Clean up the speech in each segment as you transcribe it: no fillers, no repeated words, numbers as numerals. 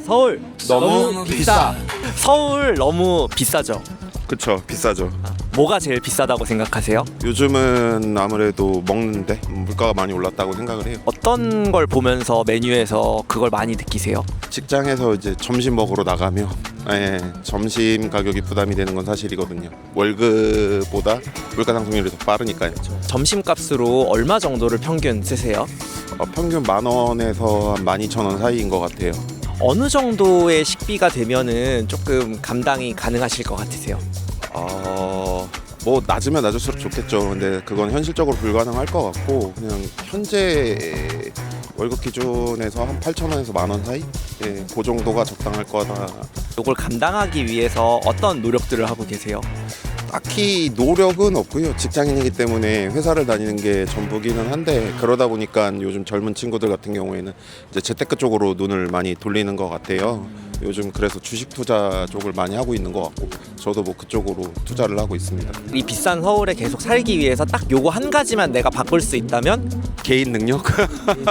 서울 너무 비싸. 서울 너무 비싸죠? 그쵸, 비싸죠. 뭐가 제일 비싸다고 생각하세요? 요즘은 아무래도 먹는데 물가가 많이 올랐다고 생각을 해요. 어떤 걸 보면서 메뉴에서 그걸 많이 느끼세요? 직장에서 이제 점심 먹으러 나가면 점심 가격이 부담이 되는 건 사실이거든요. 월급보다 물가 상승률이 더 빠르니까요. 점심값으로 얼마 정도를 평균 쓰세요? 평균 10,000원에서 한 12,000원 사이인 것 같아요. 어느 정도의 식비가 되면은 조금 감당이 가능하실 것 같으세요? 뭐 낮으면 낮을수록 좋겠죠. 근데 그건 현실적으로 불가능할 것 같고 그냥 현재 월급 기준에서 한 8,000원에서 10,000원 사이? 그 정도가 적당할 거다. 이걸 감당하기 위해서 어떤 노력들을 하고 계세요? 딱히 노력은 없고요. 직장인이기 때문에 회사를 다니는 게 전부기는 한데 그러다 보니까 요즘 젊은 친구들 같은 경우에는 이제 재테크 쪽으로 눈을 많이 돌리는 것 같아요. 요즘 그래서 주식 투자 쪽을 많이 하고 있는 것 같고 저도 뭐 그쪽으로 투자를 하고 있습니다. 이 비싼 서울에 계속 살기 위해서 딱 요거 한 가지만 내가 바꿀 수 있다면? 개인 능력?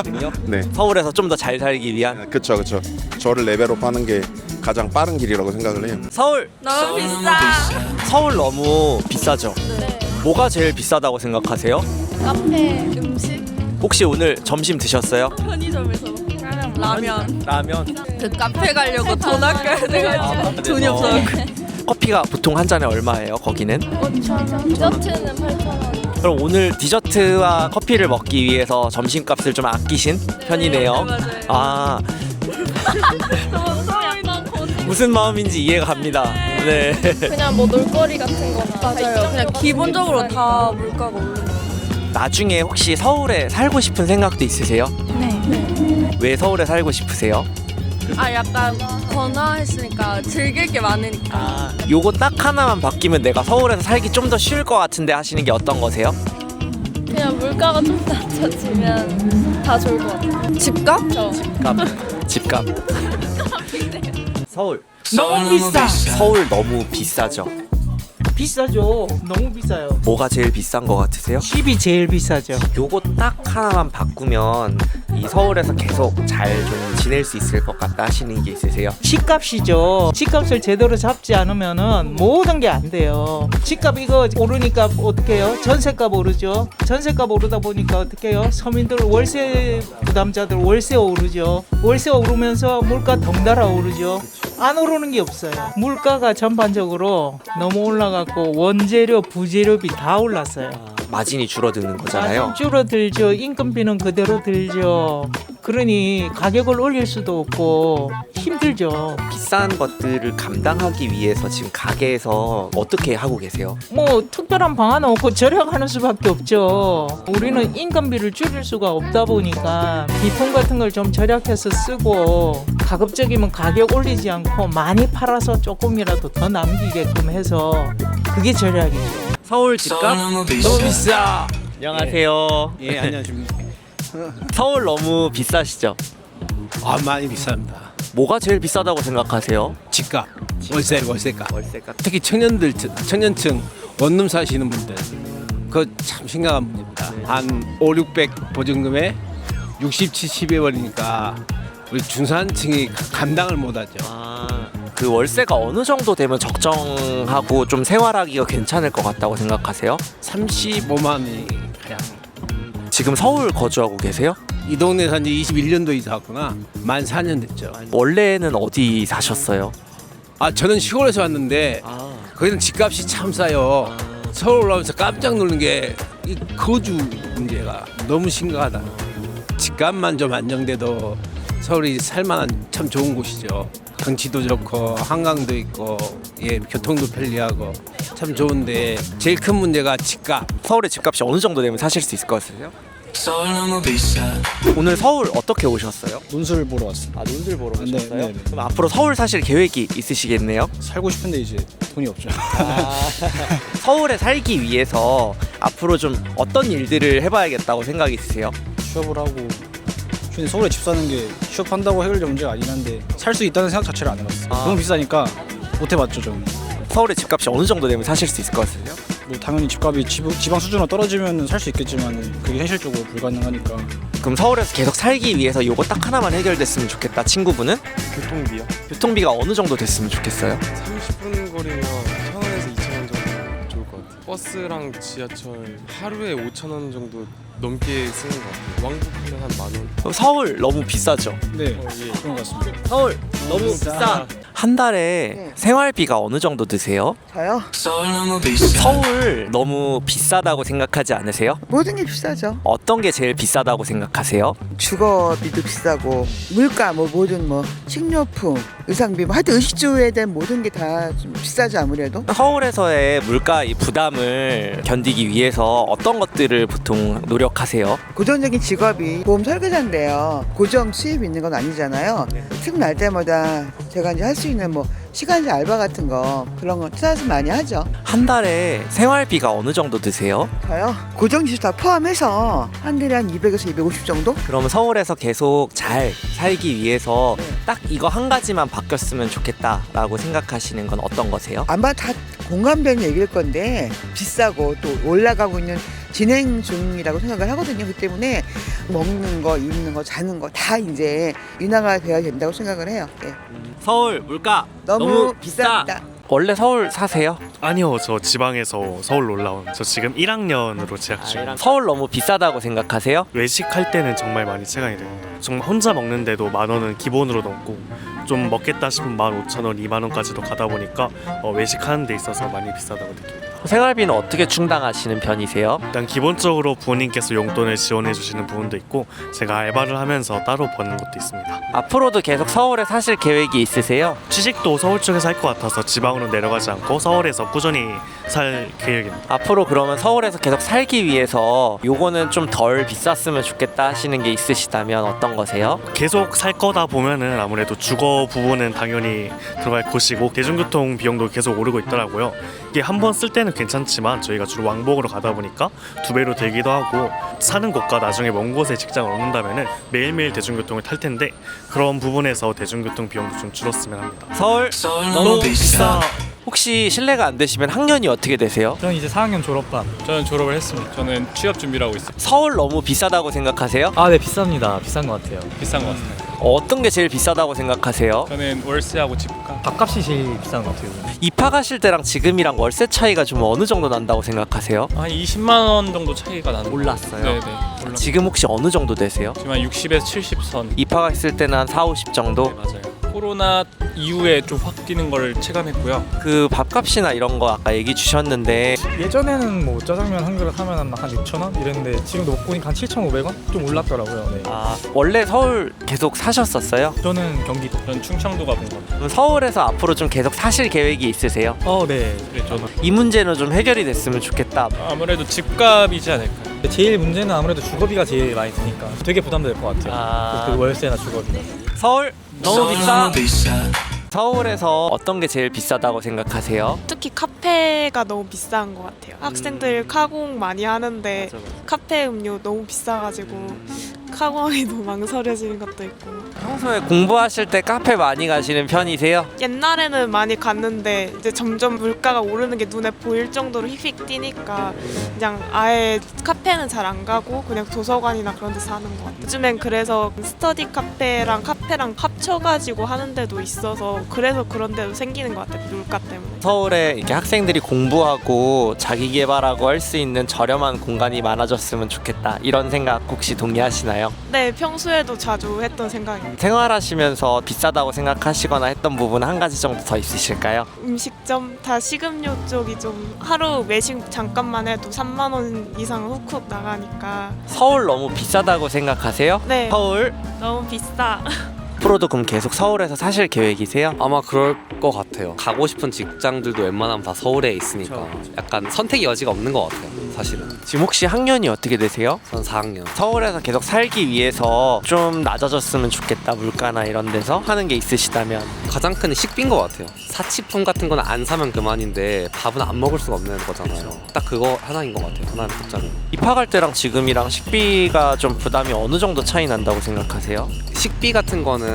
능력? 네. 서울에서 좀 더 잘 살기 위한? 그쵸. 저를 레벨업 하는 게 가장 빠른 길이라고 생각을 해요. 서울! 너무 비싸. 서울 너무 비싸죠? 네. 뭐가 제일 비싸다고 생각하세요? 카페 음식 혹시 오늘 점심 드셨어요? 편의점에서 라면. 라면? 그 카페 가려고 돈 아껴야 돼가지고 돈이 없어. 커피가 보통 한 잔에 얼마예요? 거기는? 5,000원. 디저트는 8,000원. 그럼 오늘 디저트와 커피를 먹기 위해서 점심값을 좀 아끼신 편이네요. 맞아요. 아, 너무 약간 무슨 마음인지 이해가 갑니다. 네. 그냥 뭐 놀거리 같은 거나 맞아요. 그냥 기본적으로 다 물가가 오르는 거. 나중에 혹시 서울에 살고 싶은 생각도 있으세요? 네. 왜 서울에 살고 싶으세요? 아 약간 번화했으니까 즐길 게 많으니까. 요거 딱 하나만 바뀌면 내가 서울에서 살기 좀 더 쉬울 것 같은데 하시는 게 어떤 거세요? 그냥 물가가 좀 낮아지면 다 좋을 것 같아요. 집값? 집값. 서울. 너무 비싸. 서울 너무 비싸죠? 비싸죠. 너무 비싸요. 뭐가 제일 비싼 것 같으세요? 집이 제일 비싸죠. 요거 딱 하나만 바꾸면 이 서울에서 계속 잘 좀 지낼 수 있을 것 같다 하시는 게 있으세요? 집값이죠. 집값을 제대로 잡지 않으면은 모든 게 안 돼요. 집값 이거 오르니까 어떻게 해요? 전세값 오르죠. 전세값 오르다 보니까 어떻게 해요? 서민들 월세 부담자들 월세 오르죠. 월세 오르면서 물가 덩달아 오르죠. 안 오르는 게 없어요. 물가가 전반적으로 너무 올라갔고 원재료, 부재료비 다 올랐어요. 마진이 줄어드는 거잖아요. 마진 줄어들죠. 인건비는 그대로 들죠. 그러니 가격을 올릴 수도 없고 힘들죠. 비싼 것들을 감당하기 위해서 지금 가게에서 어떻게 하고 계세요? 뭐 특별한 방안 없고 절약하는 수밖에 없죠. 우리는 인건비를 줄일 수가 없다 보니까 비품 같은 걸 좀 절약해서 쓰고 가급적이면 가격 올리지 않고 많이 팔아서 조금이라도 더 남기게끔 해서 그게 절약이죠. 서울 집값 너무 비싸. 안녕하세요. 예, 안녕하십니까. 서울 너무 비싸시죠? 많이 비쌉니다. 뭐가 제일 비싸다고 생각하세요? 집값, 월세값. 월세가. 특히 청년층 원룸 사시는 분들, 그거 참 심각한 문제입니다. 한 5, 600 보증금에 60, 70에 벌리니까 우리 중산층이 감당을 못하죠. 그 월세가 어느 정도 되면 적정하고 좀 생활하기가 괜찮을 것 같다고 생각하세요? 35만 원이 그냥. 지금 서울 거주하고 계세요? 이 동네 산지 21년도 이사 왔구나. 만 4년 됐죠. 원래는 어디 사셨어요? 저는 시골에서 왔는데 거기는 집값이 참 싸요. 서울 올라오면서 깜짝 놀란 게 이 거주 문제가 너무 심각하다. 집값만 좀 안정돼도 서울이 살만한 참 좋은 곳이죠. 경치도 좋고 한강도 있고 교통도 편리하고 참 좋은데 제일 큰 문제가 집값. 서울의 집값이 어느 정도 되면 사실 수 있을 것 같으세요? 오늘 서울 어떻게 오셨어요? 논술 보러 왔습니다. 논술 보러 네, 오셨어요? 네, 네. 그럼 앞으로 서울 사실 계획이 있으시겠네요? 살고 싶은데 이제 돈이 없죠. 서울에 살기 위해서 앞으로 좀 어떤 일들을 해봐야겠다고 생각이 있으세요? 취업을 하고 근데 서울에 집 사는 게 취업한다고 해결될 문제가 아니긴 한데 살 수 있다는 생각 자체를 안 해봤어요. 너무 비싸니까 못 해봤죠 저는. 서울의 집값이 어느 정도 되면 사실 수 있을 것 같으세요? 뭐 당연히 집값이 지방 수준으로 떨어지면 살 수 있겠지만 그게 현실적으로 불가능하니까 그럼 서울에서 계속 살기 위해서 요거 딱 하나만 해결됐으면 좋겠다. 친구분은? 교통비요? 교통비가 어느 정도 됐으면 좋겠어요? 30분 거리면 1,000원에서 2,000원 정도 좋을 것 같아요. 버스랑 지하철 하루에 5,000원 정도 넘게 쓰는 것 같아요. 왕복하면 한 10,000원. 그럼 서울 너무 비싸죠? 네, 예. 그런 것 같습니다. 서울 너무 비싸. 한 달에 생활비가 어느 정도 드세요? 저요? 서울 너무 비싸다고 생각하지 않으세요? 모든 게 비싸죠. 어떤 게 제일 비싸다고 생각하세요? 주거비도 비싸고 물가 뭐 모든 뭐 식료품, 의상비 뭐 하여튼 의식주에 대한 모든 게 다 좀 비싸죠 아무래도. 서울에서의 물가 이 부담을 견디기 위해서 어떤 것들을 보통 노력하세요? 고정적인 직업이 보험 설계사인데요. 고정 수입이 있는 건 아니잖아요. 틈 날 때마다 제가 이제 할 수 있는 뭐 시간제 알바 같은 거 그런 거 찾아서 많이 하죠. 한 달에 생활비가 어느 정도 드세요? 저요? 고정 지수 다 포함해서 한 달에 한 200에서 250 정도? 그러면 서울에서 계속 잘 살기 위해서 딱 이거 한 가지만 바뀌었으면 좋겠다라고 생각하시는 건 어떤 거세요? 아마 다 공감되는 얘기일 건데 비싸고 또 올라가고 있는 진행 중이라고 생각을 하거든요. 그 때문에 먹는 거, 입는 거, 자는 거 다 이제 인하가 돼야 된다고 생각을 해요. 예. 서울 물가 너무 비쌉니다. 원래 서울 사세요? 아니요, 저 지방에서 서울 올라온 저 지금 1학년으로 재학 중입니다. 서울 너무 비싸다고 생각하세요? 외식할 때는 정말 많이 체감이 됩니다. 정말 혼자 먹는데도 10,000원은 기본으로 넘고 좀 먹겠다 싶으면 15,000원, 20,000원까지도 가다 보니까 외식하는 데 있어서 많이 비싸다고 느낍니다. 생활비는 어떻게 충당하시는 편이세요? 일단 기본적으로 부모님께서 용돈을 지원해 주시는 부분도 있고 제가 알바를 하면서 따로 버는 것도 있습니다. 앞으로도 계속 서울에 사실 계획이 있으세요? 취직도 서울 쪽에서 할 것 같아서 지방으로 내려가지 않고 서울에서 꾸준히 살 계획입니다. 앞으로 그러면 서울에서 계속 살기 위해서 요거는 좀 덜 비쌌으면 좋겠다 하시는 게 있으시다면 어떤 거세요? 계속 살 거다 보면은 아무래도 주거 부분은 당연히 들어갈 것이고 대중교통 비용도 계속 오르고 있더라고요. 이게 한 번 쓸 때는 괜찮지만 저희가 주로 왕복으로 가다 보니까 2배로 들기도 하고 사는 곳과 나중에 먼 곳에 직장을 얻는다면은 매일매일 대중교통을 탈 텐데 그런 부분에서 대중교통 비용도 좀 줄었으면 합니다. 서울 너무 비싸. 혹시 실례가 안 되시면 학년이 어떻게 되세요? 저는 이제 4학년 졸업반. 저는 졸업을 했습니다. 저는 취업 준비를 하고 있어요. 서울 너무 비싸다고 생각하세요? 아, 네, 비쌉니다. 비싼 것 같아요. 비싼 것 같아요. 어떤 게 제일 비싸다고 생각하세요? 저는 월세하고 집값. 밥값이 제일 비싼 것 같아요. 입학하실 때랑 지금이랑 월세 차이가 좀 어느 정도 난다고 생각하세요? 한 20만 원 정도 차이가 나는. 올랐어요? 네네. 올랐어요. 지금 혹시 어느 정도 되세요? 지금 한 60에서 70선. 입학했을 때는 한 4, 50 정도? 네, 맞아요. 코로나 이후에 좀 확 뛰는 걸 체감했고요. 그 밥값이나 이런 거 아까 얘기 주셨는데 예전에는 뭐 짜장면 한 그릇 하면 한 6,000원 이랬는데 지금도 먹고 보니까 한 7,500원? 좀 올랐더라고요. 네. 원래 서울 계속 사셨었어요? 저는 경기도. 전 충청도 가본 것 같아요. 그럼 서울에서 앞으로 좀 계속 사실 계획이 있으세요? 네. 네, 저도. 이 문제는 좀 해결이 됐으면 좋겠다. 아무래도 집값이지 않을까요? 제일 문제는 아무래도 주거비가 제일 많이 드니까 되게 부담될 것 같아요. 그 월세나 주거비가. 서울 너무 비싸. 서울에서 어떤 게 제일 비싸다고 생각하세요? 특히 카페가 너무 비싼 것 같아요. 학생들 카공 많이 하는데 카페 음료 너무 비싸가지고 카공하기도 망설여지는 것도 있고. 평소에 공부하실 때 카페 많이 가시는 편이세요? 옛날에는 많이 갔는데 이제 점점 물가가 오르는 게 눈에 보일 정도로 휙휙 뛰니까 그냥 아예 카페는 잘 안 가고 그냥 도서관이나 그런 데서 하는 것 같아요. 요즘엔 그래서 스터디 카페랑 합쳐가지고 하는 데도 있어서 그래서 그런 데도 생기는 것 같아요. 물가 때문에. 서울에 이렇게 학생들이 공부하고 자기 개발하고 할 수 있는 저렴한 공간이 많아졌으면 좋겠다 이런 생각 혹시 동의하시나요? 네, 평소에도 자주 했던 생각입니다. 생활하시면서 비싸다고 생각하시거나 했던 부분 한 가지 정도 더 있으실까요? 음식점 다 식음료 쪽이 좀 하루 외식 잠깐만 해도 3만 원 이상 훅훅 나가니까. 서울 너무 비싸다고 생각하세요? 네. 서울 너무 비싸. 앞으로도 그럼 계속 서울에서 사실 계획이세요? 아마 그럴 것 같아요. 가고 싶은 직장들도 웬만하면 다 서울에 있으니까 약간 선택의 여지가 없는 것 같아요. 사실은. 지금 혹시 학년이 어떻게 되세요? 전 4학년. 서울에서 계속 살기 위해서 좀 낮아졌으면 좋겠다 물가나 이런 데서 하는 게 있으시다면 가장 큰 식비인 것 같아요. 사치품 같은 건 안 사면 그만인데 밥은 안 먹을 수가 없는 거잖아요. 딱 그거 하나인 것 같아요. 하나는 듣자면. 입학할 때랑 지금이랑 식비가 좀 부담이 어느 정도 차이 난다고 생각하세요? 식비 같은 거는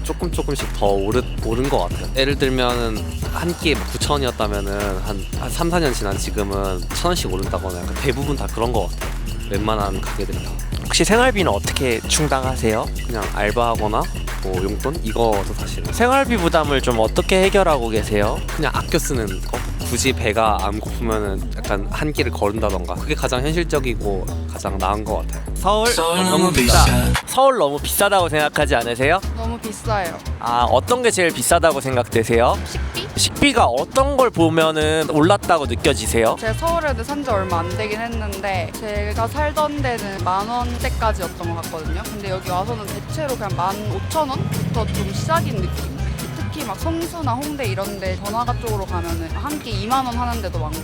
조금씩 더 오른 것 같아요. 예를 들면은 한 끼에 9,000원이었다면은 한 3, 4년 지난 지금은 1,000원씩 오른다거나 약간 대부분 다 그런 것 같아요. 웬만한 가게들이 다. 혹시 생활비는 어떻게 충당하세요? 그냥 알바하거나 뭐 용돈 이거도 사실 생활비 부담을 좀 어떻게 해결하고 계세요? 그냥 아껴 쓰는 거. 굳이 배가 안 고프면은 약간 한 끼를 거른다던가 그게 가장 현실적이고 가장 나은 것 같아요. 서울 너무 비싸. 서울 너무 비싸다고 생각하지 않으세요? 너무 비싸요. 아, 어떤 게 제일 비싸다고 생각되세요? 식비? 식비가 어떤 걸 보면은 올랐다고 느껴지세요? 제가 서울에도 산 지 얼마 안 되긴 했는데 제가 살던 데는 10,000원대까지였던 것 같거든요. 근데 여기 와서는 대체로 그냥 15,000원부터 좀 시작인 느낌? 특히 막 성수나 홍대 이런 데 번화가 쪽으로 가면은 한 끼 2만 원 하는 데도 많고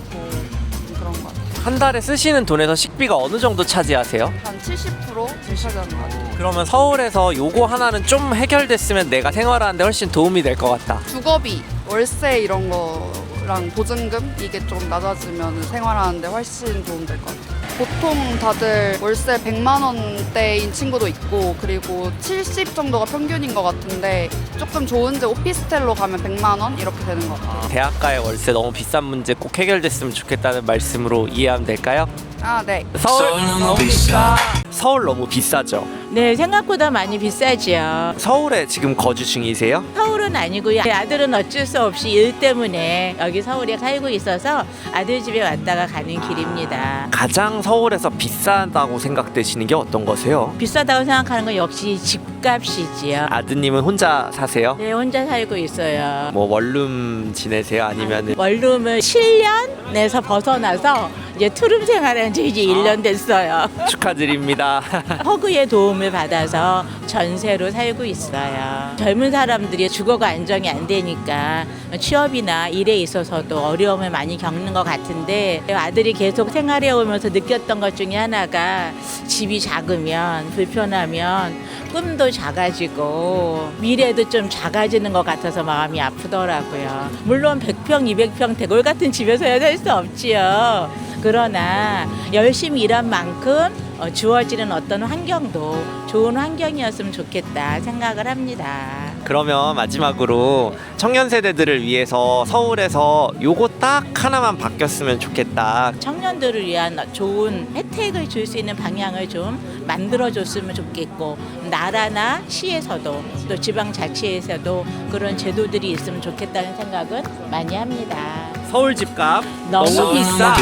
그런 것 같아요. 한 달에 쓰시는 돈에서 식비가 어느 정도 차지하세요? 한 70% 차지하는 것 같아요. 그러면 서울에서 요거 하나는 좀 해결됐으면 내가 생활하는데 훨씬 도움이 될 것 같다. 주거비, 월세 이런 거랑 보증금 이게 좀 낮아지면 생활하는데 훨씬 도움될 것 같아요. 보통 다들 월세 100만 원대인 친구도 있고 그리고 70 정도가 평균인 것 같은데 조금 좋은 데 오피스텔로 가면 100만 원 이렇게 되는 것 같아요. 대학가의 월세 너무 비싼 문제 꼭 해결됐으면 좋겠다는 말씀으로 이해하면 될까요? 아, 네. 서울 너무 비싸. 서울 너무 비싸죠? 네, 생각보다 많이 비싸지요. 서울에 지금 거주 중이세요? 서울은 아니고요. 아들은 어쩔 수 없이 일 때문에 여기 서울에 살고 있어서 아들 집에 왔다가 가는 길입니다. 가장 서울에서 비싸다고 생각되시는 게 어떤 거세요? 비싸다고 생각하는 건 역시 집값이지요. 아드님은 혼자 사세요? 네, 혼자 살고 있어요. 뭐 원룸 지내세요? 아니면은 원룸을 7년에서 벗어나서 이제 투룸 생활한 지 이제 1년 됐어요. 축하드립니다. 허그의 도움을 받아서 전세로 살고 있어요. 젊은 사람들이 주거가 안정이 안 되니까 취업이나 일에 있어서도 어려움을 많이 겪는 것 같은데 아들이 계속 생활해 오면서 느꼈던 것 중에 하나가 집이 작으면 불편하면 꿈도 작아지고 미래도 좀 작아지는 것 같아서 마음이 아프더라고요. 물론 100평, 200평 대골 같은 집에서야 살 수 없지요. 그러나 열심히 일한 만큼 주어지는 어떤 환경도 좋은 환경이었으면 좋겠다 생각을 합니다. 그러면 마지막으로 청년 세대들을 위해서 서울에서 요거 딱 하나만 바뀌었으면 좋겠다. 청년들을 위한 좋은 혜택을 줄 수 있는 방향을 좀 만들어줬으면 좋겠고 나라나 시에서도 또 지방자치에서도 그런 제도들이 있으면 좋겠다는 생각은 많이 합니다. 서울 집값 너무 비싸.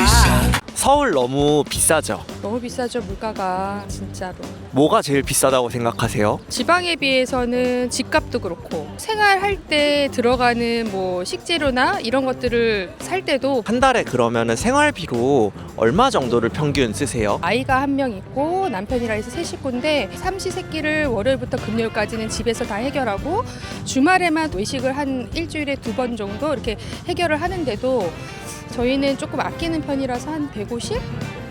서울 너무 비싸죠? 너무 비싸죠, 물가가 진짜로. 뭐가 제일 비싸다고 생각하세요? 지방에 비해서는 집값도 그렇고 생활할 때 들어가는 뭐 식재료나 이런 것들을 살 때도 한 달에 그러면은 생활비로 얼마 정도를 평균 쓰세요? 아이가 한 명 있고 남편이랑 해서 세 식구인데 삼시세끼를 월요일부터 금요일까지는 집에서 다 해결하고 주말에만 외식을 한 일주일에 2번 정도 이렇게 해결을 하는데도 저희는 조금 아끼는 편이라서 한 150?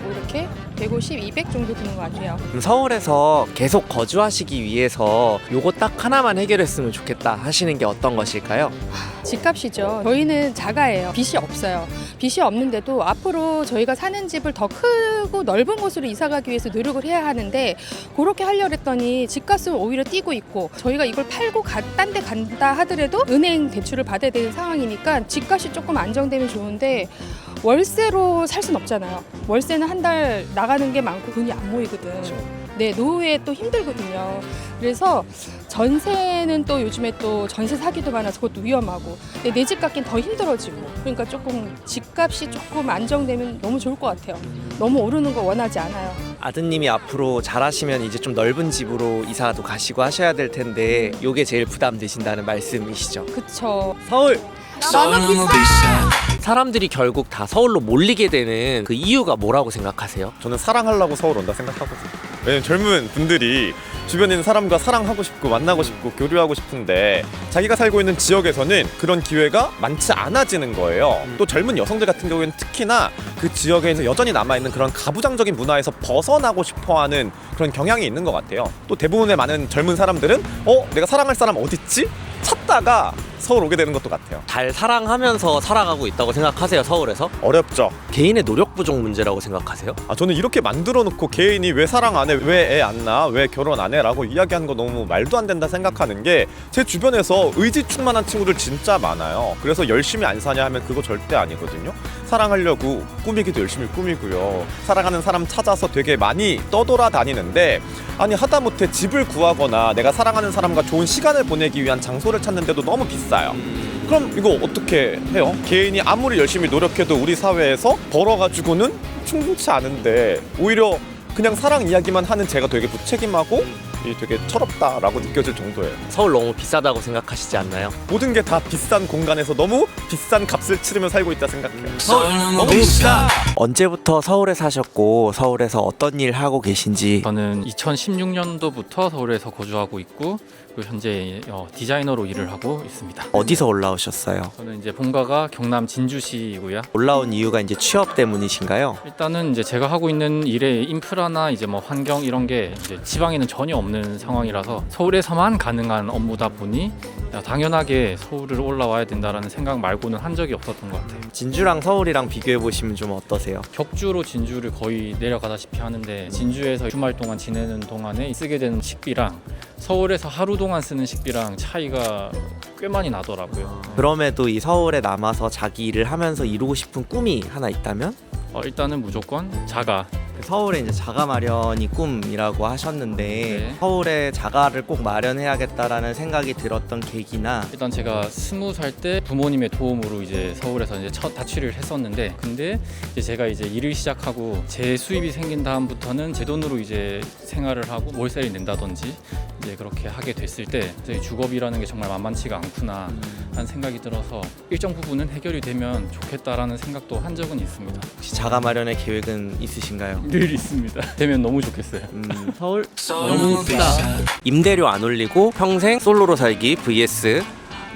뭐 이렇게 150, 200 정도 드는 것 같아요. 그럼 서울에서 계속 거주하시기 위해서 요거 딱 하나만 해결했으면 좋겠다 하시는 게 어떤 것일까요? 집값이죠. 저희는 자가예요. 빚이 없어요. 빚이 없는데도 앞으로 저희가 사는 집을 더 크고 넓은 곳으로 이사 가기 위해서 노력을 해야 하는데 그렇게 하려고 했더니 집값은 오히려 뛰고 있고 저희가 이걸 팔고 딴 데 간다 하더라도 은행 대출을 받아야 되는 상황이니까 집값이 조금 안정되면 좋은데 월세로 살 순 없잖아요. 월세는 한 달 나가는 게 많고 돈이 안 모이거든. 네, 노후에 또 힘들거든요. 그래서 전세는 또 요즘에 또 전세 사기도 많아서 그것도 위험하고 내 집 갖긴 더 힘들어지고 그러니까 조금 집값이 조금 안정되면 너무 좋을 것 같아요. 너무 오르는 거 원하지 않아요. 아드님이 앞으로 잘하시면 이제 좀 넓은 집으로 이사도 가시고 하셔야 될 텐데 요게 제일 부담되신다는 말씀이시죠? 그쵸. 서울! 너무 비싸! 사람들이 결국 다 서울로 몰리게 되는 그 이유가 뭐라고 생각하세요? 저는 사랑하려고 서울 온다 생각하거든요. 왜냐면 젊은 분들이 주변에 있는 사람과 사랑하고 싶고 만나고 싶고 교류하고 싶은데 자기가 살고 있는 지역에서는 그런 기회가 많지 않아지는 거예요. 또 젊은 여성들 같은 경우에는 특히나 그 지역에서 여전히 남아있는 그런 가부장적인 문화에서 벗어나고 싶어하는 그런 경향이 있는 것 같아요. 또 대부분의 많은 젊은 사람들은 내가 사랑할 사람 어딨지? 찾다가 서울 오게 되는 것도 같아요. 잘 사랑하면서 살아가고 있다고 생각하세요, 서울에서? 어렵죠. 개인의 노력 부족 문제라고 생각하세요? 저는 이렇게 만들어 놓고 개인이 왜 사랑 안 해, 왜 애 안 낳아, 왜 결혼 안 해라고 이야기하는 거 너무 말도 안 된다 생각하는 게 제 주변에서 의지충만한 친구들 진짜 많아요. 그래서 열심히 안 사냐 하면 그거 절대 아니거든요. 사랑하려고 꾸미기도 열심히 꾸미고요. 사랑하는 사람 찾아서 되게 많이 떠돌아다니는데 아니 하다못해 집을 구하거나 내가 사랑하는 사람과 좋은 시간을 보내기 위한 장소를 찾는데도 너무 비싸요. 그럼 이거 어떻게 해요? 개인이 아무리 열심히 노력해도 우리 사회에서 벌어가지고는 충분치 않은데 오히려 그냥 사랑 이야기만 하는 제가 되게 무책임하고 되게 철없다라고 느껴질 정도예요. 서울 너무 비싸다고 생각하시지 않나요? 모든 게 다 비싼 공간에서 너무 비싼 값을 치르며 살고 있다 생각해요. 서울 너무 비싸. 언제부터 서울에 사셨고 서울에서 어떤 일 하고 계신지? 저는 2016년도부터 서울에서 거주하고 있고 그리고 현재 디자이너로 일을 하고 있습니다. 어디서 올라오셨어요? 저는 이제 본가가 경남 진주시이고요. 올라온 이유가 이제 취업 때문이신가요? 일단은 이제 제가 하고 있는 일의 인프라나 이제 뭐 환경 이런 게 이제 지방에는 전혀 없는 상황이라서 서울에서만 가능한 업무다 보니 당연하게 서울을 올라와야 된다라는 생각 말고는 한 적이 없었던 것 같아요. 진주랑 서울이랑 비교해 보시면 좀 어떠세요? 격주로 진주를 거의 내려가다시피 하는데 진주에서 주말 동안 지내는 동안에 쓰게 되는 식비랑 서울에서 하루 동안 쓰는 식비랑 차이가 꽤 많이 나더라고요. 그럼에도 이 서울에 남아서 자기 일을 하면서 이루고 싶은 꿈이 하나 있다면? 일단은 무조건 자가. 서울에 이제 자가 마련이 꿈이라고 하셨는데 네. 서울에 자가를 꼭 마련해야겠다라는 생각이 들었던 계기나 일단 제가 20살 때 부모님의 도움으로 이제 서울에서 이제 첫 자취를 했었는데 근데 이제 제가 이제 일을 시작하고 제 수입이 생긴 다음부터는 제 돈으로 이제 생활을 하고 월세를 낸다든지 이제 그렇게 하게 됐을 때 주거비라는 게 정말 만만치가 않구나 하는 생각이 들어서 일정 부분은 해결이 되면 좋겠다라는 생각도 한 적은 있습니다. 혹시 자가 마련의 계획은 있으신가요? 늘 있습니다. 되면 너무 좋겠어요. 서울 너무 비싸. 임대료 안 올리고 평생 솔로로 살기 vs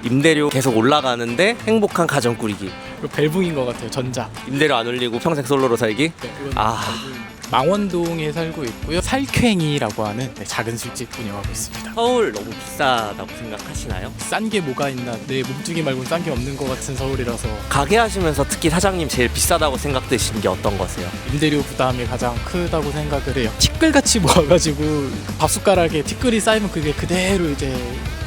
임대료 계속 올라가는데 행복한 가정 꾸리기. 벨붕인 것 같아요. 전자. 임대료 안 올리고 평생 솔로로 살기? 네, 망원동에 살고 있고요. 살쾡이라고 하는 작은 술집 운영하고 있습니다. 서울 너무 비싸다고 생각하시나요? 싼 게 뭐가 있나? 내 몸뚱이 말고는 싼 게 없는 것 같은 서울이라서. 가게 하시면서 특히 사장님 제일 비싸다고 생각되시는 게 어떤 거세요? 임대료 부담이 가장 크다고 생각을 해요. 티끌같이 모아가지고 밥숟가락에 티끌이 쌓이면 그게 그대로 이제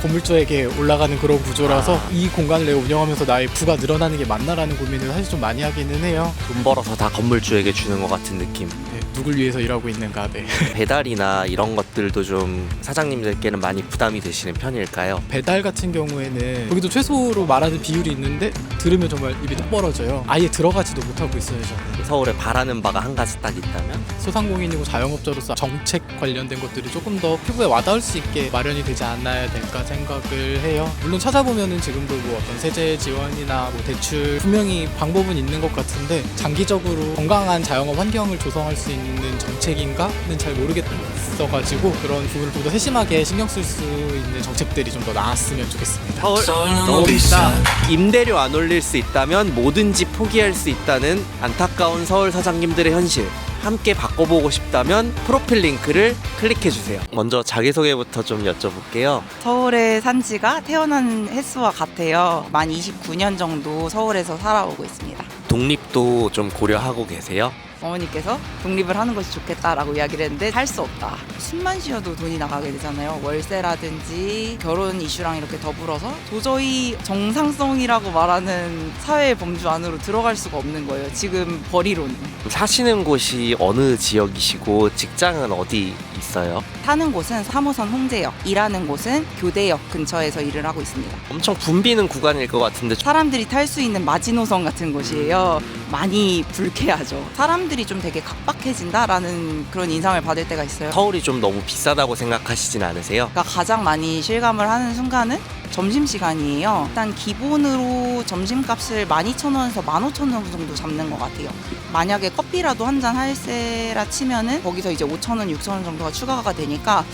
건물주에게 올라가는 그런 구조라서 이 공간을 내가 운영하면서 나의 부가 늘어나는 게 맞나라는 고민을 사실 좀 많이 하기는 해요. 돈 벌어서 다 건물주에게 주는 것 같은 느낌. 네, 누굴 위해서 일하고 있는가. 네. 배달이나 이런 것들도 좀 사장님들께는 많이 부담이 되시는 편일까요? 배달 같은 경우에는 거기도 최소로 말하는 비율이 있는데 들으면 정말 입이 뚝 벌어져요. 아예 들어가지도 못하고 있어요. 저는. 서울에 바라는 바가 한 가지 딱 있다면? 소상공인이고 자영업자로서 정책 관련된 것들이 조금 더 피부에 와닿을 수 있게 마련이 되지 않아야 될까 생각을 해요. 물론 찾아보면은 지금도 뭐 어떤 세제 지원이나 뭐 대출 분명히 방법은 있는 것 같은데 장기적으로 건강한 자영업 환경을 조성할 수 있는 정책인가는 잘 모르겠어가지고 그런 부분을 좀 더 세심하게 신경 쓸 수 있는 정책들이 좀 더 나왔으면 좋겠습니다. 서울 너무 비싸. 임대료 안 올릴 수 있다면 뭐든지 포기할 수 있다는 안타까운 서울 사장님들의 현실. 함께 바꿔보고 싶다면 프로필 링크를 클릭해주세요. 먼저 자기소개부터 좀 여쭤볼게요. 서울에 산 지가 태어난 횟수와 같아요. 만 29년 정도 서울에서 살아오고 있습니다. 독립도 좀 고려하고 계세요? 어머니께서 독립을 하는 것이 좋겠다라고 이야기를 했는데 할 수 없다. 숨만 쉬어도 돈이 나가게 되잖아요. 월세라든지 결혼 이슈랑 이렇게 더불어서 도저히 정상성이라고 말하는 사회 범주 안으로 들어갈 수가 없는 거예요. 지금 벌이로는. 사시는 곳이 어느 지역이시고 직장은 어디 있어요? 사는 곳은 3호선 홍제역, 일하는 곳은 교대역 근처에서 일을 하고 있습니다. 엄청 붐비는 구간일 것 같은데 사람들이 탈 수 있는 마지노선 같은 곳이에요. 많이 불쾌하죠. 사람들이 좀 되게 각박해진다라는 그런 인상을 받을 때가 있어요. 서울이 좀 너무 비싸다고 생각하시진 않으세요? 그러니까 가장 많이 실감을 하는 순간은 점심시간이에요. 일단 기본으로 점심값을 12,000원에서 15,000원 정도 잡는 것 같아요. 만약에 커피라도 한 잔 할세라 치면은 거기서 이제 5,000원, 6,000원 정도가 추가가 되니까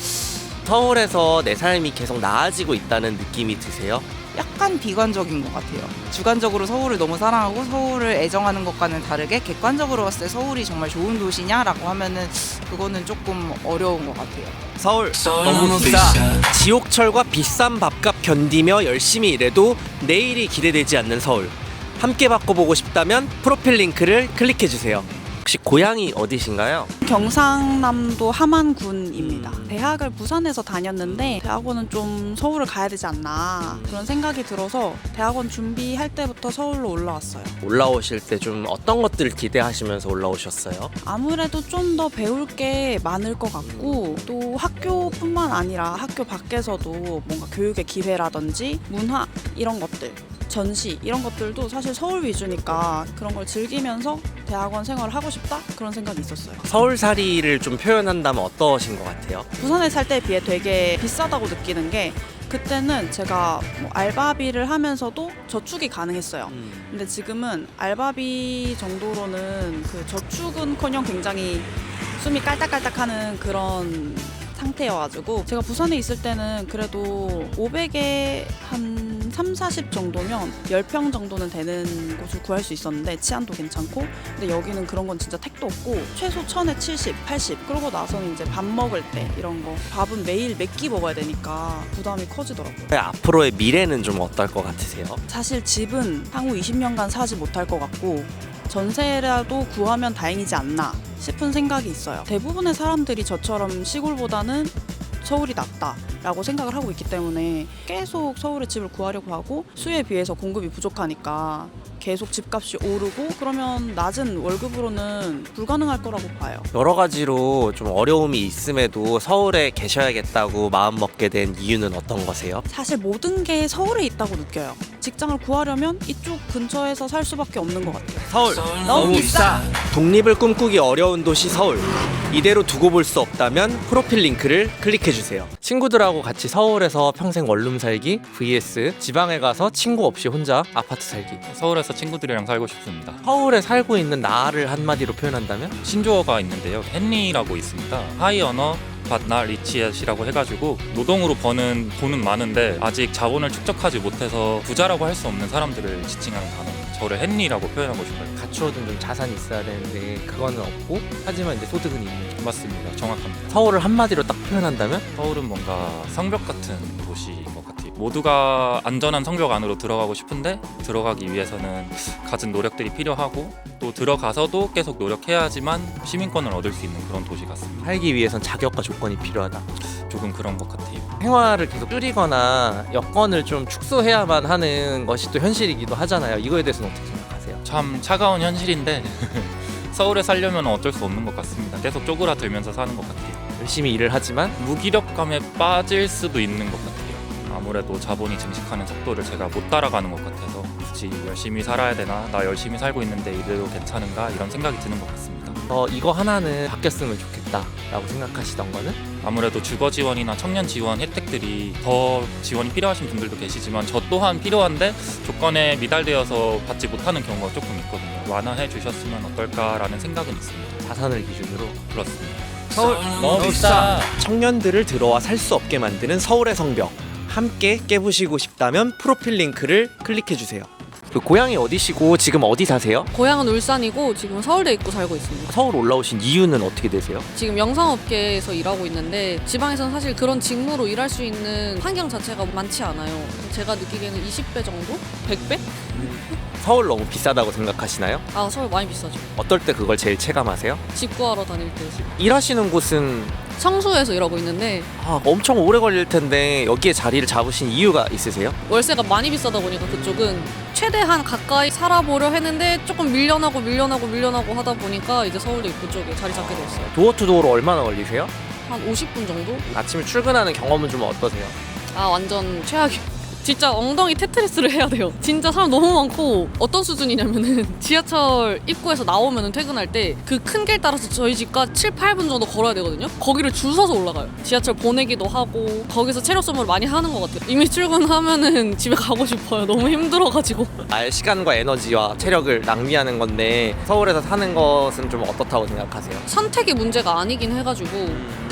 서울에서 내 삶이 계속 나아지고 있다는 느낌이 드세요? 약간 비관적인 것 같아요. 주관적으로 서울을 너무 사랑하고 서울을 애정하는 것과는 다르게 객관적으로 봤을 때 서울이 정말 좋은 도시냐라고 하면은 그거는 조금 어려운 것 같아요. 서울 너무 비싸. 지옥철과 비싼 밥값 견디며 열심히 일해도 내일이 기대되지 않는 서울. 함께 바꿔보고 싶다면 프로필 링크를 클릭해주세요. 혹시 고향이 어디신가요? 경상남도 함안군입니다. 대학을 부산에서 다녔는데 대학원은 좀 서울을 가야 되지 않나 그런 생각이 들어서 대학원 준비할 때부터 서울로 올라왔어요. 올라오실 때 좀 어떤 것들을 기대하시면서 올라오셨어요? 아무래도 좀 더 배울 게 많을 것 같고 또 학교뿐만 아니라 학교 밖에서도 뭔가 교육의 기회라든지 문화 이런 것들 전시 이런 것들도 사실 서울 위주니까 그런 걸 즐기면서 대학원 생활을 하고 싶다 그런 생각이 있었어요. 서울살이를 좀 표현한다면 어떠신 것 같아요? 부산에 살 때에 비해 되게 비싸다고 느끼는 게 그때는 제가 뭐 알바비를 하면서도 저축이 가능했어요. 근데 지금은 알바비 정도로는 그 저축은커녕 굉장히 숨이 깔딱깔딱하는 그런 상태여가지고 제가 부산에 있을 때는 그래도 500에 한 3, 40 정도면 10평 정도는 되는 곳을 구할 수 있었는데 치안도 괜찮고 근데 여기는 그런 건 진짜 택도 없고 최소 1000에 70, 80 그러고 나서는 이제 밥 먹을 때 이런 거 밥은 매일 몇 끼 먹어야 되니까 부담이 커지더라고요. 앞으로의 미래는 좀 어떨 것 같으세요? 사실 집은 향후 20년간 사지 못할 것 같고 전세라도 구하면 다행이지 않나 싶은 생각이 있어요. 대부분의 사람들이 저처럼 시골보다는 서울이 낫다라고 생각을 하고 있기 때문에 계속 서울에 집을 구하려고 하고 수요에 비해서 공급이 부족하니까 계속 집값이 오르고 그러면 낮은 월급으로는 불가능할 거라고 봐요. 여러 가지로 좀 어려움이 있음에도 서울에 계셔야겠다고 마음먹게 된 이유는 어떤 거세요? 사실 모든 게 서울에 있다고 느껴요. 직장을 구하려면 이쪽 근처에서 살 수밖에 없는 것 같아요. 서울 너무 비싸. 독립을 꿈꾸기 어려운 도시 서울. 이대로 두고 볼 수 없다면 프로필 링크를 클릭해주세요. 친구들하고 같이 서울에서 평생 원룸 살기 vs 지방에 가서 친구 없이 혼자 아파트 살기. 서울에서 친구들이랑 살고 싶습니다. 서울에 살고 있는 나를 한마디로 표현한다면? 신조어가 있는데요. 헨리라고 있습니다. 하이 어너 밭나 리치엣이라고 해가지고 노동으로 버는 돈은 많은데 아직 자본을 축적하지 못해서 부자라고 할 수 없는 사람들을 지칭하는 단어. 저를 헨리라고 표현하고 싶어요. 갖추어둔 좀 자산이 있어야 되는데 그거는 없고 하지만 이제 소득은 있는. 맞습니다. 정확합니다. 서울을 한마디로 딱 표현한다면? 서울은 뭔가 성벽 같은 도시인 것 같아요. 모두가 안전한 성벽 안으로 들어가고 싶은데 들어가기 위해서는 갖은 노력들이 필요하고 또 들어가서도 계속 노력해야지만 시민권을 얻을 수 있는 그런 도시 같습니다. 살기 위해선 자격과 조건이 필요하다. 조금 그런 것 같아요. 생활을 계속 줄이거나 여건을 좀 축소해야만 하는 것이 또 현실이기도 하잖아요. 이거에 대해서는 어떻게 생각하세요? 참 차가운 현실인데 서울에 살려면 어쩔 수 없는 것 같습니다. 계속 쪼그라들면서 사는 것 같아요. 열심히 일을 하지만 무기력감에 빠질 수도 있는 것 같아요. 아무래도 자본이 증식하는 속도를 제가 못 따라가는 것 같아서 굳이 열심히 살아야 되나? 나 열심히 살고 있는데 이래도 괜찮은가? 이런 생각이 드는 것 같습니다. 이거 하나는 바뀌었으면 좋겠다라고 생각하시던 거는? 아무래도 주거 지원이나 청년 지원 혜택들이 더 지원이 필요하신 분들도 계시지만 저 또한 필요한데 조건에 미달되어서 받지 못하는 경우가 조금 있거든요. 완화해 주셨으면 어떨까라는 생각은 있습니다. 자산을 기준으로? 그렇습니다. 서울 너무 비싸. 청년들을 들어와 살 수 없게 만드는 서울의 성벽. 함께 깨부시고 싶다면 프로필 링크를 클릭해주세요. 그 고향이 어디시고 지금 어디 사세요? 고향은 울산이고 지금 서울대 입구 살고 있습니다. 서울 올라오신 이유는 어떻게 되세요? 지금 영상업계에서 일하고 있는데 지방에서는 사실 그런 직무로 일할 수 있는 환경 자체가 많지 않아요. 제가 느끼기에는 20배 정도? 100배? 서울 너무 비싸다고 생각하시나요? 아, 서울 많이 비싸죠. 어떨 때 그걸 제일 체감하세요? 집 구하러 다닐 때. 일하시는 곳은 청소에서 일하고 있는데 엄청 오래 걸릴 텐데 여기에 자리를 잡으신 이유가 있으세요? 월세가 많이 비싸다 보니까 그쪽은 최대한 가까이 살아보려 했는데 조금 밀려나고 하다 보니까 이제 서울대 입구 쪽에 자리 잡게 됐어요. 도어투도어로 얼마나 걸리세요? 한 50분 정도? 아침에 출근하는 경험은 좀 어떠세요? 아, 완전 최악이에요. 진짜 엉덩이 테트리스를 해야 돼요. 진짜 사람 너무 많고 어떤 수준이냐면은 지하철 입구에서 나오면은 퇴근할 때 그 큰 길 따라서 저희 집까지 7, 8분 정도 걸어야 되거든요. 거기를 줄 서서 올라가요. 지하철 보내기도 하고 거기서 체력 소모를 많이 하는 것 같아요. 이미 출근하면은 집에 가고 싶어요. 너무 힘들어가지고. 아예 시간과 에너지와 체력을 낭비하는 건데 서울에서 사는 것은 좀 어떻다고 생각하세요? 선택이 문제가 아니긴 해가지고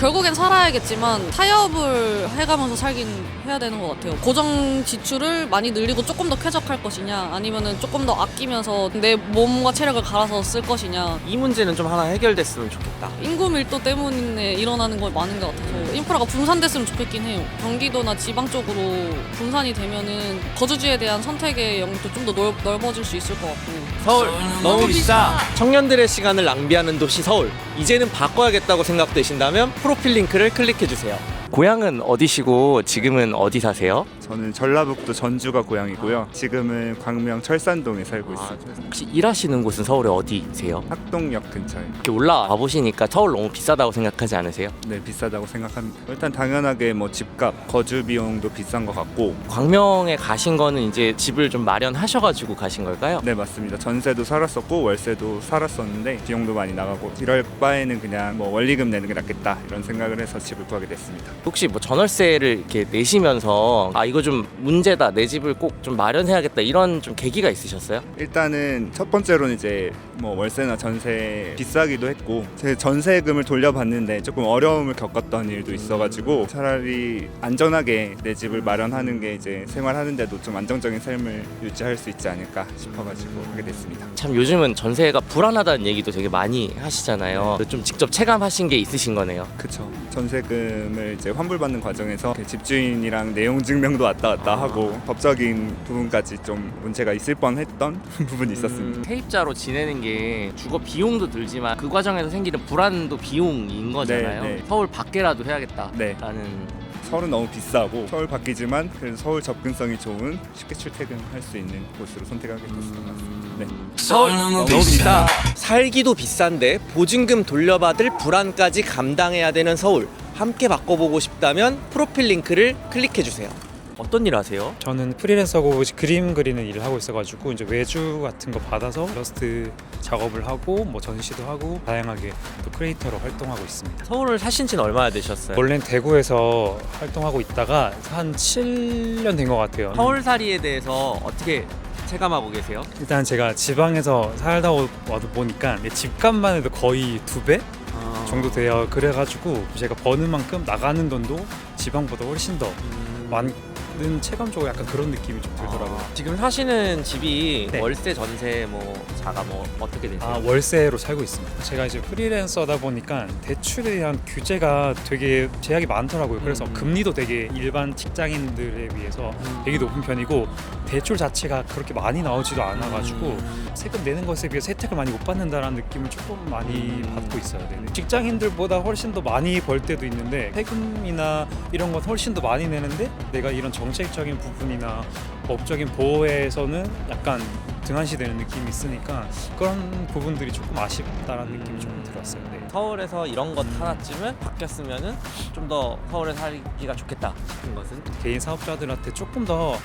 결국엔 살아야겠지만 타협을 해가면서 살긴 해야 되는 것 같아요. 고정 지출을 많이 늘리고 조금 더 쾌적할 것이냐, 아니면은 조금 더 아끼면서 내 몸과 체력을 갈아서 쓸 것이냐. 이 문제는 좀 하나 해결됐으면 좋겠다. 인구 밀도 때문에 일어나는 거 많은 것 같아서 인프라가 분산됐으면 좋겠긴 해요. 경기도나 지방 쪽으로 분산이 되면은 거주지에 대한 선택의 영역도 좀 더 넓어질 수 있을 것 같고. 서울 너무 비싸. 청년들의 시간을 낭비하는 도시 서울. 이제는 바꿔야겠다고 생각되신다면 프로필 링크를 클릭해 주세요. 고향은 어디시고 지금은 어디 사세요? 저는 전라북도 전주가 고향이고요. 지금은 광명 철산동에 살고 있습니다. 혹시 일하시는 곳은 서울에 어디세요? 학동역 근처에. 이렇게 올라와 보시니까 서울 너무 비싸다고 생각하지 않으세요? 네, 비싸다고 생각합니다. 일단 당연하게 뭐 집값, 거주 비용도 비싼 것 같고. 광명에 가신 거는 이제 집을 좀 마련하셔가지고 가신 걸까요? 네, 맞습니다. 전세도 살았었고 월세도 살았었는데 비용도 많이 나가고 이럴 바에는 그냥 뭐 원리금 내는 게 낫겠다 이런 생각을 해서 집을 구하게 됐습니다. 혹시 뭐 전월세를 이렇게 내시면서 아 이거 좀 문제다, 내 집을 꼭 좀 마련해야겠다 이런 좀 계기가 있으셨어요? 일단은 첫 번째로는 이제 뭐 월세나 전세 비싸기도 했고 제 전세금을 돌려받는데 조금 어려움을 겪었던 일도 있어가지고 차라리 안전하게 내 집을 마련하는 게 이제 생활하는데도 좀 안정적인 삶을 유지할 수 있지 않을까 싶어가지고 하게 됐습니다. 참 요즘은 전세가 불안하다는 얘기도 되게 많이 하시잖아요. 좀 직접 체감하신 게 있으신 거네요. 그렇죠. 전세금을 이제 환불받는 과정에서 집주인이랑 내용 증명도 왔다 갔다 하고 법적인 부분까지 좀 문제가 있을 뻔했던 부분이 있었습니다. 세입자로 지내는 게 주거 비용도 들지만 그 과정에서 생기는 불안도 비용인 거잖아요. 네. 서울 밖에라도 해야겠다라는. 네. 서울은 너무 비싸고 서울 밖이지만 그래도 서울 접근성이 좋은 쉽게 출퇴근할 수 있는 곳으로 선택하게 됐습니다. 네. 서울 너무 비싸. 살기도 비싼데 보증금 돌려받을 불안까지 감당해야 되는 서울. 함께 바꿔보고 싶다면 프로필 링크를 클릭해 주세요. 어떤 일 하세요? 저는 프리랜서고 그림 그리는 일을 하고 있어가지고 이제 외주 같은 거 받아서 일러스트 작업을 하고 뭐 전시도 하고 다양하게 또 크리에이터로 활동하고 있습니다. 서울을 사신 지는 얼마나 되셨어요? 원래는 대구에서 활동하고 있다가 한 7년 된 것 같아요. 서울살이에 대해서 어떻게 체감하고 계세요? 일단 제가 지방에서 살다 와도 보니까 집값만 해도 거의 2배 정도 돼요. 그래가지고 제가 버는 만큼 나가는 돈도 지방보다 훨씬 더 많은 체감적으로 약간 그런 느낌이 좀 들더라고요. 지금 사시는 집이 네. 월세, 전세, 뭐 자가 뭐 어떻게 되세요? 월세로 살고 있습니다. 제가 이제 프리랜서다 보니까 대출에 대한 규제가 되게 제약이 많더라고요. 그래서 금리도 되게 일반 직장인들에 비해서 되게 높은 편이고 대출 자체가 그렇게 많이 나오지도 않아가지고 세금 내는 것에 비해서 혜택을 많이 못 받는다라는 느낌을 조금 많이 받고 있어요. 네. 직장인들보다 훨씬 더 많이 벌 때도 있는데 세금이나 이런 건 훨씬 더 많이 내는데 내가 이런 정책적인 부분이나 법적인 보호에서는 약간 등한시되는 느낌이 있으니까 그런 부분들이 조금 아쉽다라는 느낌이 조금 들었어요. 네. 서울에서 이런 것 하나쯤은 바뀌었으면은 좀 더 서울에 살기가 좋겠다 싶은 것은? 개인 사업자들한테 조금 더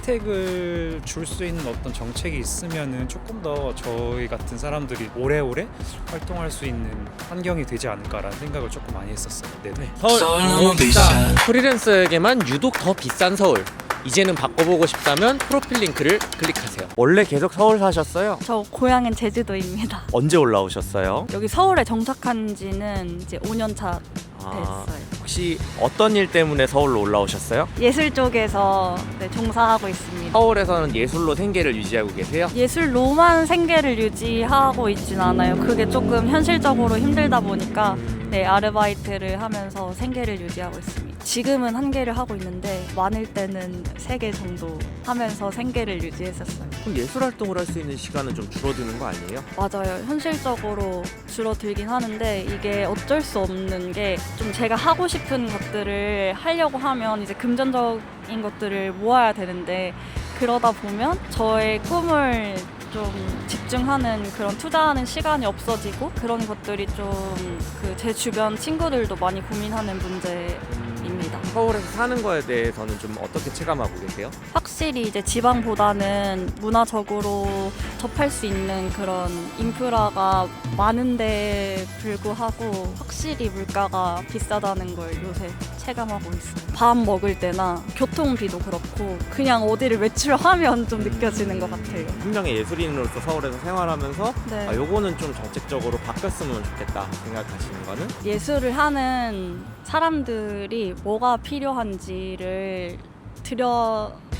혜택을 줄 수 있는 어떤 정책이 있으면은 조금 더 저희 같은 사람들이 오래오래 활동할 수 있는 환경이 되지 않을까라는 생각을 조금 많이 했었어요. 네네. 서울 너무 비싸. 프리랜서에게만 유독 더 비싼 서울. 이제는 바꿔보고 싶다면 프로필 링크를 클릭하세요. 원래 계속 서울 사셨어요? 저 고향은 제주도입니다. 언제 올라오셨어요? 여기 서울에 정착한 지는 이제 5년 차 됐어요. 혹시 어떤 일 때문에 서울로 올라오셨어요? 예술 쪽에서 종사하고 있습니다. 서울에서는 예술로 생계를 유지하고 계세요? 예술로만 생계를 유지하고 있진 않아요. 그게 조금 현실적으로 힘들다 보니까 아르바이트를 하면서 생계를 유지하고 있습니다. 지금은 1개를 하고 있는데 많을 때는 3개 정도 하면서 생계를 유지했었어요. 그럼 예술 활동을 할 수 있는 시간은 좀 줄어드는 거 아니에요? 맞아요. 현실적으로 줄어들긴 하는데 이게 어쩔 수 없는 게 좀 제가 하고 싶은 것들을 하려고 하면 이제 금전적인 것들을 모아야 되는데 그러다 보면 저의 꿈을 좀 집중하는 그런 투자하는 시간이 없어지고 그런 것들이 좀 제 주변 친구들도 많이 고민하는 문제입니다. 서울에서 사는 거에 대해서는 좀 어떻게 체감하고 계세요? 확실히 이제 지방보다는 문화적으로 접할 수 있는 그런 인프라가 많은데 불구하고 확실히 물가가 비싸다는 걸 요새 체감하고 있어요. 밥 먹을 때나 교통비도 그렇고 그냥 어디를 외출하면 좀 느껴지는 것 같아요. 분명히 예술인으로서 서울에서 생활하면서 네. 요거는 좀 정책적으로 바뀌었으면 좋겠다 생각하시는 거는? 예술을 하는 사람들이 뭐가 필요한지를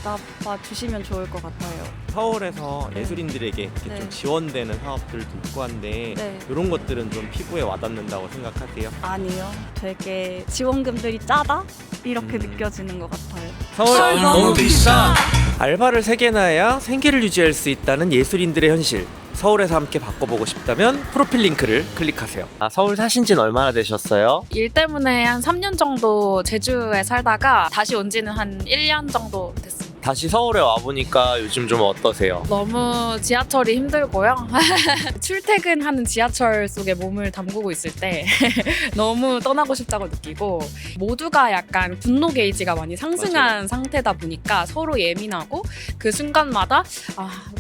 받아봐 주시면 좋을 것 같아요. 서울에서 예술인들에게 이렇게 네. 좀 지원되는 사업들도 있고 한데 네. 이런 것들은 좀 피부에 와닿는다고 생각하세요? 아니요. 되게 지원금들이 짜다? 이렇게 느껴지는 것 같아요. 서울 너무 비싸. 알바를 3개나 해야 생계를 유지할 수 있다는 예술인들의 현실. 서울에서 함께 바꿔보고 싶다면 프로필 링크를 클릭하세요. 서울 사신 지는 얼마나 되셨어요? 일 때문에 한 3년 정도 제주에 살다가 다시 온 지는 한 1년 정도 됐습니다. 다시 서울에 와보니까 요즘 좀 어떠세요? 너무 지하철이 힘들고요. 출퇴근하는 지하철 속에 몸을 담그고 있을 때 너무 떠나고 싶다고 느끼고 모두가 약간 분노 게이지가 많이 상승한 상태다 보니까 서로 예민하고 그 순간마다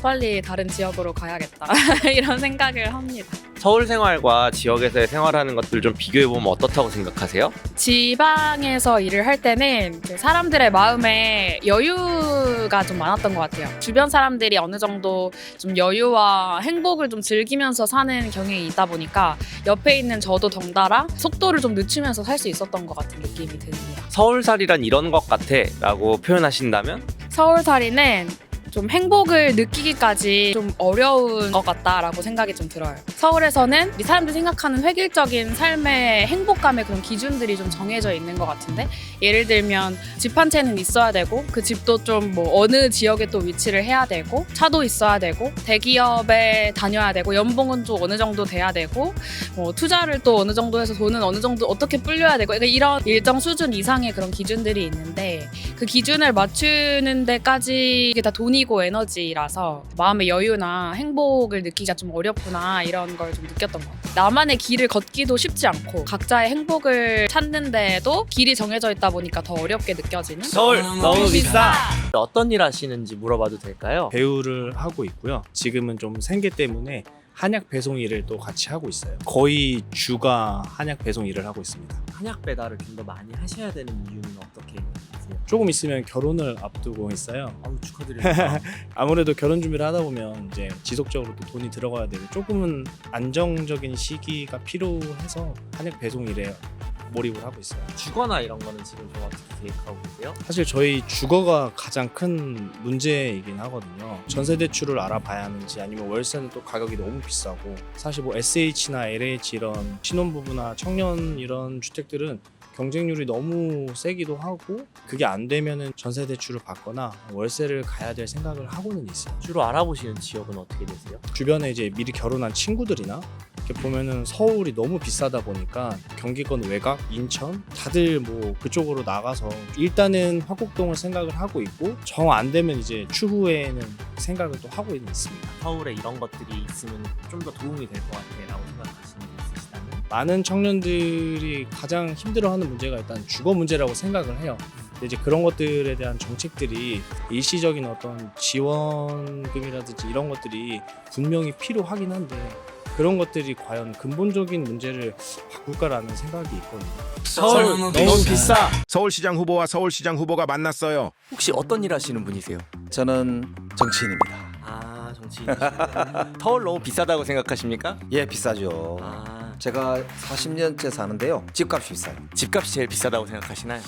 빨리 다른 지역으로 가야겠다 이런 생각을 합니다. 서울 생활과 지역에서의 생활하는 것들 좀 비교해보면 어떻다고 생각하세요? 지방에서 일을 할 때는 그 사람들의 마음에 여유가 좀 많았던 것 같아요. 주변 사람들이 어느 정도 좀 여유와 행복을 좀 즐기면서 사는 경향이 있다 보니까 옆에 있는 저도 덩달아 속도를 좀 늦추면서 살 수 있었던 것 같은 느낌이 듭니다. 서울살이란 이런 것 같아 라고 표현하신다면? 서울살이는 좀 행복을 느끼기까지 좀 어려운 것 같다라고 생각이 좀 들어요. 서울에서는 우리 사람들이 생각하는 획일적인 삶의 행복감의 그런 기준들이 좀 정해져 있는 것 같은데 예를 들면 집 한 채는 있어야 되고 그 집도 좀 뭐 어느 지역에 또 위치를 해야 되고 차도 있어야 되고 대기업에 다녀야 되고 연봉은 또 어느 정도 돼야 되고 뭐 투자를 또 어느 정도 해서 돈은 어느 정도 어떻게 불려야 되고 그러니까 이런 일정 수준 이상의 그런 기준들이 있는데 그 기준을 맞추는 데까지 이게 다 돈이고 에너지라서 마음의 여유나 행복을 느끼기가 좀 어렵구나 이런 걸 좀 느꼈던 것 같아요. 나만의 길을 걷기도 쉽지 않고 각자의 행복을 찾는데도 길이 정해져 있다 보니까 더 어렵게 느껴지는 서울 너무 비싸. 어떤 일 하시는지 물어봐도 될까요? 배우를 하고 있고요. 지금은 좀 생계 때문에 한약 배송 일을 또 같이 하고 있어요. 거의 주가 한약 배송 일을 하고 있습니다. 한약 배달을 좀 더 많이 하셔야 되는 이유는 어떻게 아세요? 조금 있으면 결혼을 앞두고 있어요. 축하드립니다. 아무래도 결혼 준비를 하다 보면 이제 지속적으로 또 돈이 들어가야 되고 조금은 안정적인 시기가 필요해서 한약 배송 일에 몰입을 하고 있어요. 주거나 이런 거는 지금 좀 어떻게 계획하고 계세요? 사실 저희 주거가 가장 큰 문제이긴 하거든요. 전세 대출을 알아봐야 하는지 아니면 월세는 또 가격이 너무 비싸고 사실 뭐 SH나 LH 이런 신혼부부나 청년 이런 주택들은 경쟁률이 너무 세기도 하고 그게 안 되면은 전세 대출을 받거나 월세를 가야 될 생각을 하고는 있어요. 주로 알아보시는 지역은 어떻게 되세요? 주변에 이제 미리 결혼한 친구들이나 이렇게 보면은 서울이 너무 비싸다 보니까 경기권 외곽, 인천 다들 뭐 그쪽으로 나가서 일단은 화곡동을 생각을 하고 있고 정 안 되면 이제 추후에는 생각을 또 하고 있습니다. 서울에 이런 것들이 있으면 좀 더 도움이 될 것 같아라고 생각하시는 게 있으시다면? 많은 청년들이 가장 힘들어하는 문제가 일단 주거 문제라고 생각을 해요. 근데 이제 그런 것들에 대한 정책들이 일시적인 어떤 지원금이라든지 이런 것들이 분명히 필요하긴 한데 그런 것들이 과연 근본적인 문제를 바꿀까라는 생각이 있거든요. 서울 너무 비싸. 서울시장 후보와 서울시장 후보가 만났어요. 혹시 어떤 일 하시는 분이세요? 저는 정치인입니다. 정치인이시구나. 서울 너무 비싸다고 생각하십니까? 예, 비싸죠. 제가 40년째 사는데요. 집값이 비싸요. 집값이 제일 비싸다고 생각하시나요?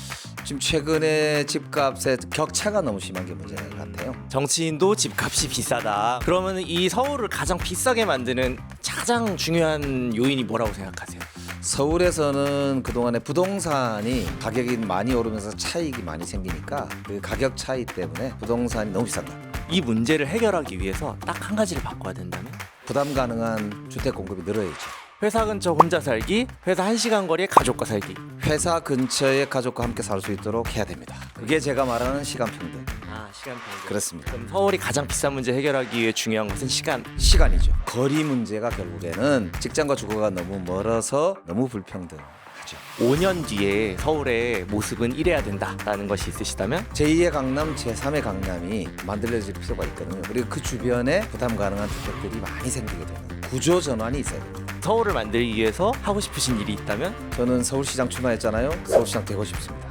지금 최근에 집값의 격차가 너무 심한 게 문제 같아요. 정치인도 집값이 비싸다. 그러면 이 서울을 가장 비싸게 만드는 가장 중요한 요인이 뭐라고 생각하세요? 서울에서는 그동안에 부동산이 가격이 많이 오르면서 차익이 많이 생기니까 그 가격 차이 때문에 부동산이 너무 비싼다. 이 문제를 해결하기 위해서 딱 한 가지를 바꿔야 된다면? 부담 가능한 주택 공급이 늘어야죠. 회사 근처 혼자 살기, 회사 1시간 거리에 가족과 살기. 회사 근처에 가족과 함께 살 수 있도록 해야 됩니다. 그게 제가 말하는 시간평등. 시간평등. 그렇습니다. 그럼 서울이 가장 비싼 문제 해결하기 위해 중요한 것은 시간이죠. 거리 문제가 결국에는 직장과 주거가 너무 멀어서 너무 불평등하죠. 5년 뒤에 서울의 모습은 이래야 된다라는 것이 있으시다면? 제2의 강남, 제3의 강남이 만들어질 필요가 있거든요. 그리고 그 주변에 부담 가능한 주택들이 많이 생기게 되는 구조 전환이 있어야 됩니다. 서울을 만들기 위해서 하고 싶으신 일이 있다면? 저는 서울시장 출마했잖아요. 서울시장 되고 싶습니다.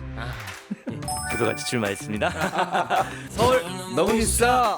그도 같이 출마했습니다. 서울 너무 비싸.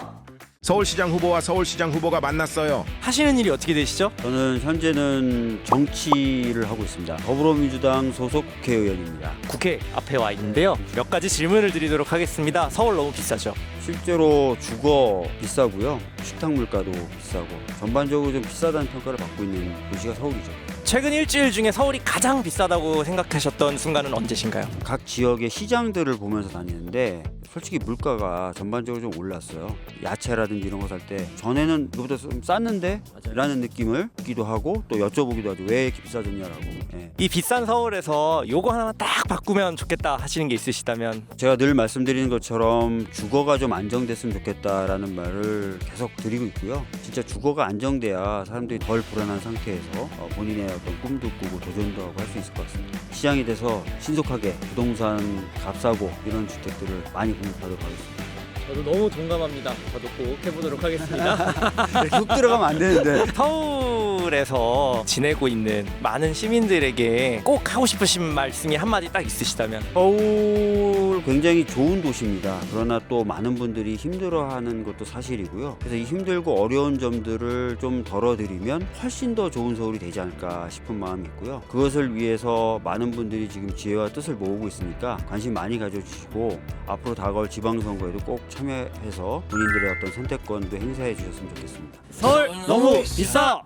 서울시장 후보와 서울시장 후보가 만났어요. 하시는 일이 어떻게 되시죠? 저는 현재는 정치를 하고 있습니다. 더불어민주당 소속 국회의원입니다. 국회 앞에 와 있는데요. 몇 가지 질문을 드리도록 하겠습니다. 서울 너무 비싸죠? 실제로 주거 비싸고요. 식탁 물가도 비싸고 전반적으로 좀 비싸다는 평가를 받고 있는 도시가 서울이죠. 최근 일주일 중에 서울이 가장 비싸다고 생각하셨던 순간은 언제신가요? 각 지역의 시장들을 보면서 다니는데 솔직히 물가가 전반적으로 좀 올랐어요. 야채라든지 이런 거 살 때 전에는 이거보다 좀 쌌는데? 라는 느낌을 받기도 하고 또 여쭤보기도 하죠. 왜 이렇게 비싸졌냐라고. 예. 이 비싼 서울에서 요거 하나만 딱 바꾸면 좋겠다 하시는 게 있으시다면? 제가 늘 말씀드리는 것처럼 주거가 좀 안정됐으면 좋겠다라는 말을 계속 드리고 있고요. 진짜 주거가 안정돼야 사람들이 덜 불안한 상태에서 본인의 어떤 꿈도 꾸고 도전도 하고 할 수 있을 것 같습니다. 시장이 돼서 신속하게 부동산 값싸고 이런 주택들을 많이 공급하도록 하겠습니다. 저도 너무 동감합니다. 저도 꼭 해보도록 하겠습니다. 이렇게 훅 들어가면 안 되는데. 서울에서 지내고 있는 많은 시민들에게 꼭 하고 싶으신 말씀이 한마디 딱 있으시다면? 서울 굉장히 좋은 도시입니다. 그러나 또 많은 분들이 힘들어하는 것도 사실이고요. 그래서 이 힘들고 어려운 점들을 좀 덜어드리면 훨씬 더 좋은 서울이 되지 않을까 싶은 마음이 있고요. 그것을 위해서 많은 분들이 지금 지혜와 뜻을 모으고 있으니까 관심 많이 가져주시고 앞으로 다가올 지방선거에도 꼭 참여해서 본인들의 어떤 선택권도 행사해 주셨으면 좋겠습니다. 서울 너무 비싸!